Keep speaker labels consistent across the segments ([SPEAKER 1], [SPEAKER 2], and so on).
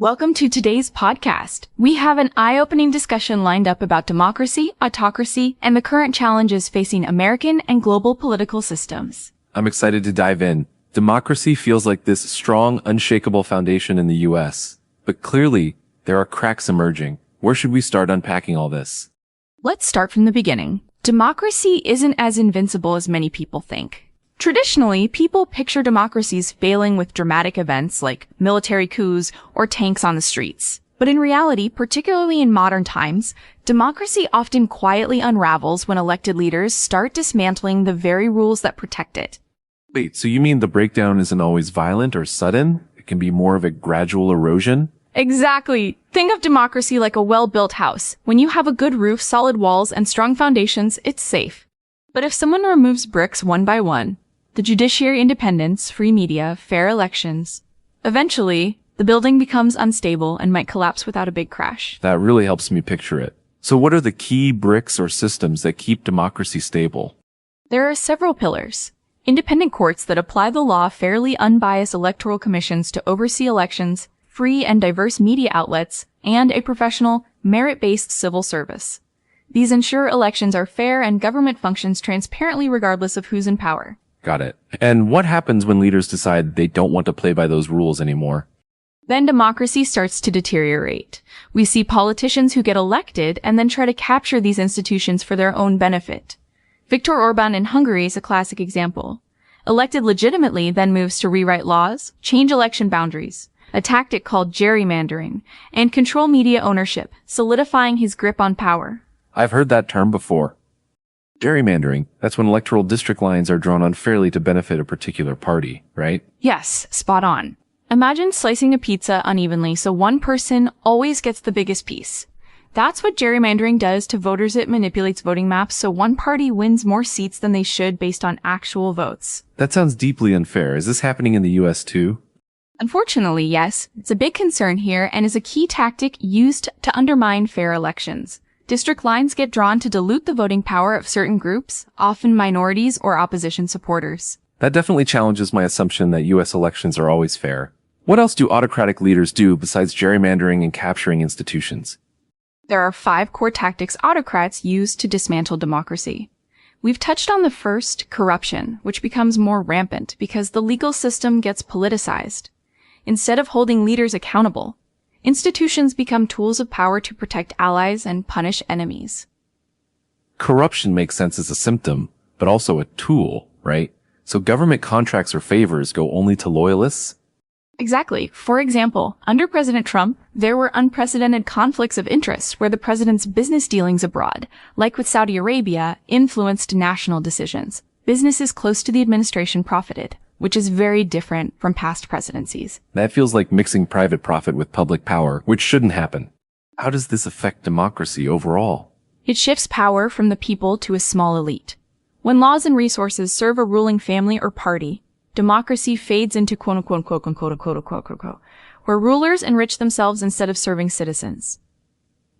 [SPEAKER 1] Welcome to today's podcast. We have an eye-opening discussion lined up about democracy, autocracy, and the current challenges facing American and global political systems.
[SPEAKER 2] I'm excited to dive in. Democracy feels like this strong, unshakable foundation in the U.S. But clearly, there are cracks emerging. Where should we start unpacking all this?
[SPEAKER 1] Let's start from the beginning. Democracy isn't as invincible as many people think. Traditionally, people picture democracies failing with dramatic events like military coups or tanks on the streets. But in reality, particularly in modern times, democracy often quietly unravels when elected leaders start dismantling the very rules that protect it.
[SPEAKER 2] Wait, so you mean the breakdown isn't always violent or sudden? It can be more of a gradual erosion?
[SPEAKER 1] Exactly. Think of democracy like a well-built house. When you have a good roof, solid walls, and strong foundations, it's safe. But if someone removes bricks one by one, the judiciary independence, free media, fair elections, eventually, the building becomes unstable and might collapse without a big crash.
[SPEAKER 2] That really helps me picture it. So what are the key bricks or systems that keep democracy stable?
[SPEAKER 1] There are several pillars. Independent courts that apply the law, fairly unbiased electoral commissions to oversee elections, free and diverse media outlets, and a professional, merit-based civil service. These ensure elections are fair and government functions transparently regardless of who's in power.
[SPEAKER 2] Got it. And what happens when leaders decide they don't want to play by those rules anymore?
[SPEAKER 1] Then democracy starts to deteriorate. We see politicians who get elected and then try to capture these institutions for their own benefit. Viktor Orban in Hungary is a classic example. Elected legitimately, then moves to rewrite laws, change election boundaries, a tactic called gerrymandering, and control media ownership, solidifying his grip on power.
[SPEAKER 2] I've heard that term before. Gerrymandering, that's when electoral district lines are drawn unfairly to benefit a particular party, right?
[SPEAKER 1] Yes, spot on. Imagine slicing a pizza unevenly so one person always gets the biggest piece. That's what gerrymandering does to voters. It manipulates voting maps so one party wins more seats than they should based on actual votes.
[SPEAKER 2] That sounds deeply unfair. Is this happening in the U.S. too?
[SPEAKER 1] Unfortunately, yes. It's a big concern here and is a key tactic used to undermine fair elections. District lines get drawn to dilute the voting power of certain groups, often minorities or opposition supporters.
[SPEAKER 2] That definitely challenges my assumption that U.S. elections are always fair. What else do autocratic leaders do besides gerrymandering and capturing institutions?
[SPEAKER 1] There are 5 core tactics autocrats use to dismantle democracy. We've touched on the first, corruption, which becomes more rampant because the legal system gets politicized. Instead of holding leaders accountable, institutions become tools of power to protect allies and punish enemies.
[SPEAKER 2] Corruption makes sense as a symptom, but also a tool, right? So government contracts or favors go only to loyalists?
[SPEAKER 1] Exactly. For example, under President Trump, there were unprecedented conflicts of interest where the president's business dealings abroad, like with Saudi Arabia, influenced national decisions. Businesses close to the administration profited, which is very different from past presidencies.
[SPEAKER 2] That feels like mixing private profit with public power, which shouldn't happen. How does this affect democracy overall?
[SPEAKER 1] It shifts power from the people to a small elite. When laws and resources serve a ruling family or party, democracy fades into quote-unquote, where rulers enrich themselves instead of serving citizens.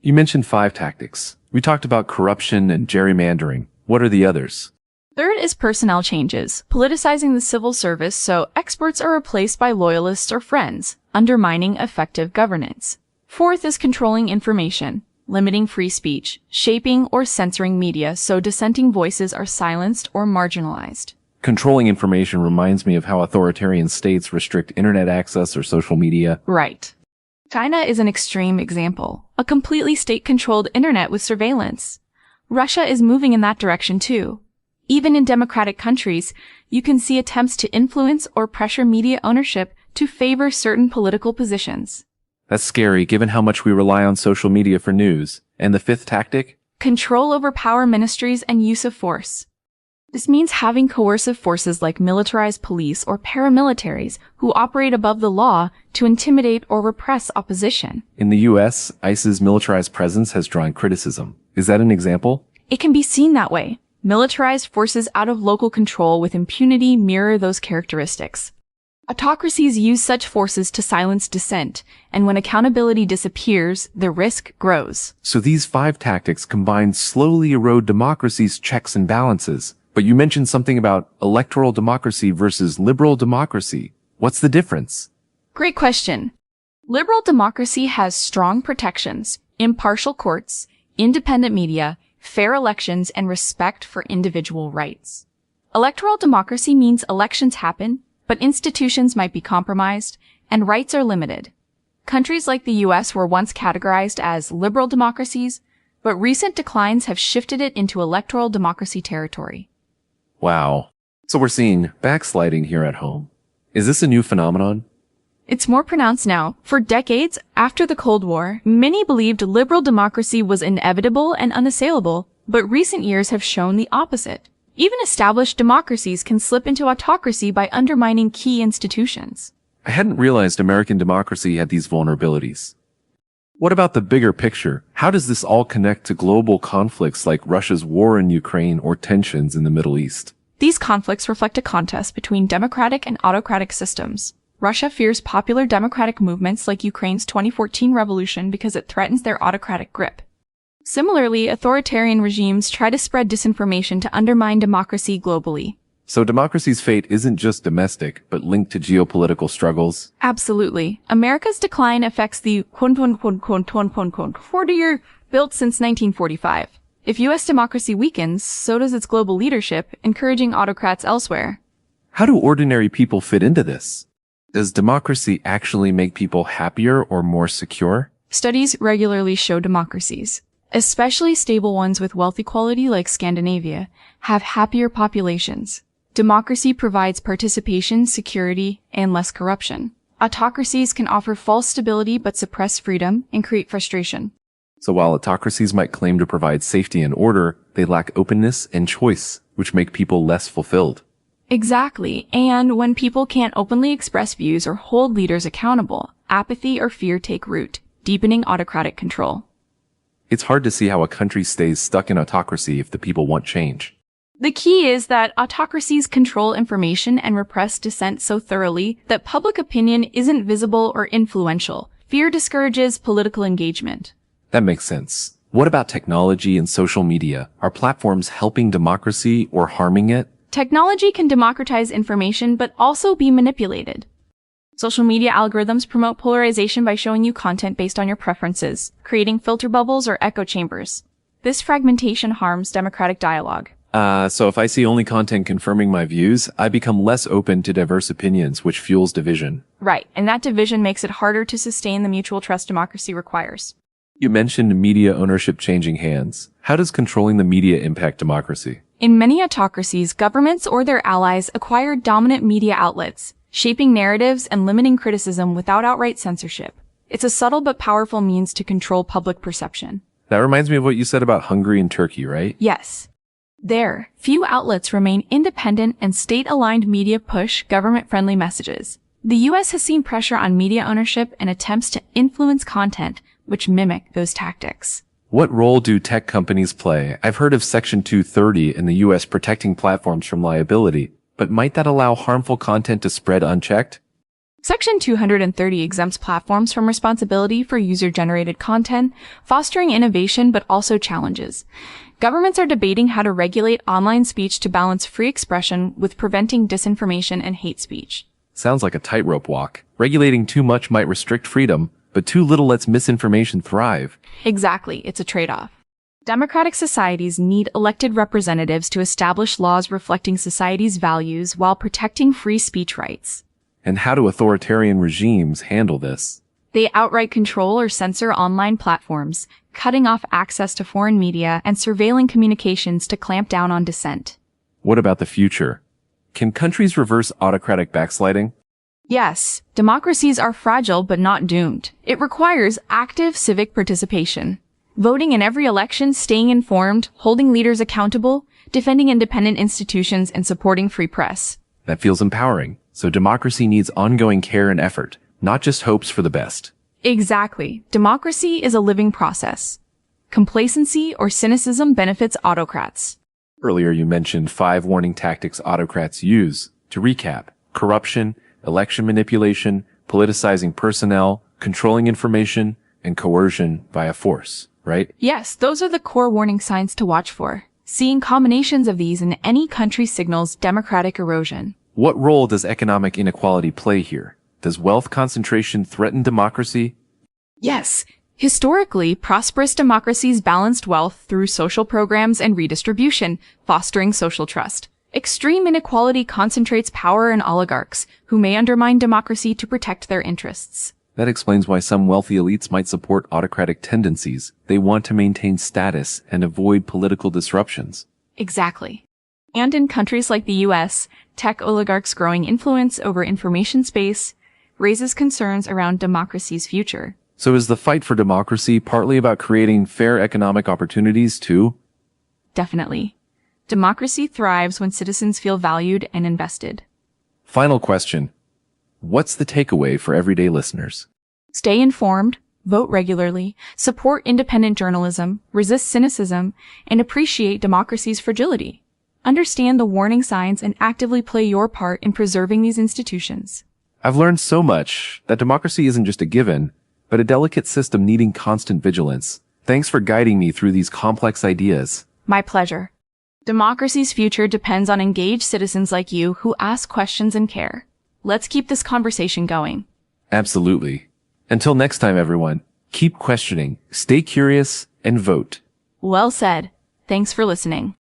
[SPEAKER 2] You mentioned 5 tactics. We talked about corruption and gerrymandering. What are the others?
[SPEAKER 1] Third is personnel changes, politicizing the civil service so experts are replaced by loyalists or friends, undermining effective governance. Fourth is controlling information, limiting free speech, shaping or censoring media so dissenting voices are silenced or marginalized.
[SPEAKER 2] Controlling information reminds me of how authoritarian states restrict internet access or social media.
[SPEAKER 1] Right. China is an extreme example, a completely state-controlled internet with surveillance. Russia is moving in that direction too. Even in democratic countries, you can see attempts to influence or pressure media ownership to favor certain political positions.
[SPEAKER 2] That's scary given how much we rely on social media for news. And the 5th tactic?
[SPEAKER 1] Control over power ministries and use of force. This means having coercive forces like militarized police or paramilitaries who operate above the law to intimidate or repress opposition.
[SPEAKER 2] In the U.S., ICE's militarized presence has drawn criticism. Is that an example?
[SPEAKER 1] It can be seen that way. Militarized forces out of local control with impunity mirror those characteristics. Autocracies use such forces to silence dissent, and when accountability disappears, the risk grows.
[SPEAKER 2] So these 5 tactics combined slowly erode democracy's checks and balances. But you mentioned something about electoral democracy versus liberal democracy. What's the difference?
[SPEAKER 1] Great question. Liberal democracy has strong protections, impartial courts, independent media, fair elections, and respect for individual rights. Electoral democracy means elections happen, but institutions might be compromised, and rights are limited. Countries like the US were once categorized as liberal democracies, but recent declines have shifted it into electoral democracy territory.
[SPEAKER 2] Wow. So we're seeing backsliding here at home. Is this a new phenomenon?
[SPEAKER 1] It's more pronounced now. For decades, after the Cold War, many believed liberal democracy was inevitable and unassailable, but recent years have shown the opposite. Even established democracies can slip into autocracy by undermining key institutions.
[SPEAKER 2] I hadn't realized American democracy had these vulnerabilities. What about the bigger picture? How does this all connect to global conflicts like Russia's war in Ukraine or tensions in the Middle East?
[SPEAKER 1] These conflicts reflect a contest between democratic and autocratic systems. Russia fears popular democratic movements like Ukraine's 2014 revolution because it threatens their autocratic grip. Similarly, authoritarian regimes try to spread disinformation to undermine democracy globally.
[SPEAKER 2] So democracy's fate isn't just domestic, but linked to geopolitical struggles?
[SPEAKER 1] Absolutely. America's decline affects the 40-year built since 1945. If U.S. democracy weakens, so does its global leadership, encouraging autocrats elsewhere.
[SPEAKER 2] How do ordinary people fit into this? Does democracy actually make people happier or more secure?
[SPEAKER 1] Studies regularly show democracies, especially stable ones with wealth equality like Scandinavia, have happier populations. Democracy provides participation, security, and less corruption. Autocracies can offer false stability but suppress freedom and create frustration.
[SPEAKER 2] So while autocracies might claim to provide safety and order, they lack openness and choice, which make people less fulfilled.
[SPEAKER 1] Exactly. And when people can't openly express views or hold leaders accountable, apathy or fear take root, deepening autocratic control.
[SPEAKER 2] It's hard to see how a country stays stuck in autocracy if the people want change.
[SPEAKER 1] The key is that autocracies control information and repress dissent so thoroughly that public opinion isn't visible or influential. Fear discourages political engagement.
[SPEAKER 2] That makes sense. What about technology and social media? Are platforms helping democracy or harming it?
[SPEAKER 1] Technology can democratize information but also be manipulated. Social media algorithms promote polarization by showing you content based on your preferences, creating filter bubbles or echo chambers. This fragmentation harms democratic dialogue.
[SPEAKER 2] So if I see only content confirming my views, I become less open to diverse opinions, which fuels division.
[SPEAKER 1] Right, and that division makes it harder to sustain the mutual trust democracy requires.
[SPEAKER 2] You mentioned media ownership changing hands. How does controlling the media impact democracy?
[SPEAKER 1] In many autocracies, governments or their allies acquire dominant media outlets, shaping narratives and limiting criticism without outright censorship. It's a subtle but powerful means to control public perception.
[SPEAKER 2] That reminds me of what you said about Hungary and Turkey, right?
[SPEAKER 1] Yes. There, few outlets remain independent and state-aligned media push government-friendly messages. The U.S. has seen pressure on media ownership and attempts to influence content which mimic those tactics.
[SPEAKER 2] What role do tech companies play? I've heard of Section 230 in the U.S. protecting platforms from liability, but might that allow harmful content to spread unchecked?
[SPEAKER 1] Section 230 exempts platforms from responsibility for user-generated content, fostering innovation but also challenges. Governments are debating how to regulate online speech to balance free expression with preventing disinformation and hate speech.
[SPEAKER 2] Sounds like a tightrope walk. Regulating too much might restrict freedom, but too little lets misinformation thrive.
[SPEAKER 1] Exactly, it's a trade-off. Democratic societies need elected representatives to establish laws reflecting society's values while protecting free speech rights.
[SPEAKER 2] And how do authoritarian regimes handle this?
[SPEAKER 1] They outright control or censor online platforms, cutting off access to foreign media and surveilling communications to clamp down on dissent.
[SPEAKER 2] What about the future? Can countries reverse autocratic backsliding?
[SPEAKER 1] Yes, democracies are fragile but not doomed. It requires active civic participation. Voting in every election, staying informed, holding leaders accountable, defending independent institutions, and supporting free press.
[SPEAKER 2] That feels empowering. So democracy needs ongoing care and effort, not just hopes for the best.
[SPEAKER 1] Exactly. Democracy is a living process. Complacency or cynicism benefits autocrats.
[SPEAKER 2] Earlier you mentioned 5 warning tactics autocrats use. To recap, corruption, election manipulation, politicizing personnel, controlling information, and coercion via force, right?
[SPEAKER 1] Yes, those are the core warning signs to watch for. Seeing combinations of these in any country signals democratic erosion.
[SPEAKER 2] What role does economic inequality play here? Does wealth concentration threaten democracy?
[SPEAKER 1] Yes. Historically, prosperous democracies balanced wealth through social programs and redistribution, fostering social trust. Extreme inequality concentrates power in oligarchs, who may undermine democracy to protect their interests.
[SPEAKER 2] That explains why some wealthy elites might support autocratic tendencies. They want to maintain status and avoid political disruptions.
[SPEAKER 1] Exactly. And in countries like the US, tech oligarchs' growing influence over information space raises concerns around democracy's future.
[SPEAKER 2] So is the fight for democracy partly about creating fair economic opportunities too?
[SPEAKER 1] Definitely. Democracy thrives when citizens feel valued and invested.
[SPEAKER 2] Final question. What's the takeaway for everyday listeners?
[SPEAKER 1] Stay informed, vote regularly, support independent journalism, resist cynicism, and appreciate democracy's fragility. Understand the warning signs and actively play your part in preserving these institutions.
[SPEAKER 2] I've learned so much that democracy isn't just a given, but a delicate system needing constant vigilance. Thanks for guiding me through these complex ideas.
[SPEAKER 1] My pleasure. Democracy's future depends on engaged citizens like you who ask questions and care. Let's keep this conversation going.
[SPEAKER 2] Absolutely. Until next time, everyone, keep questioning, stay curious, and vote.
[SPEAKER 1] Well said. Thanks for listening.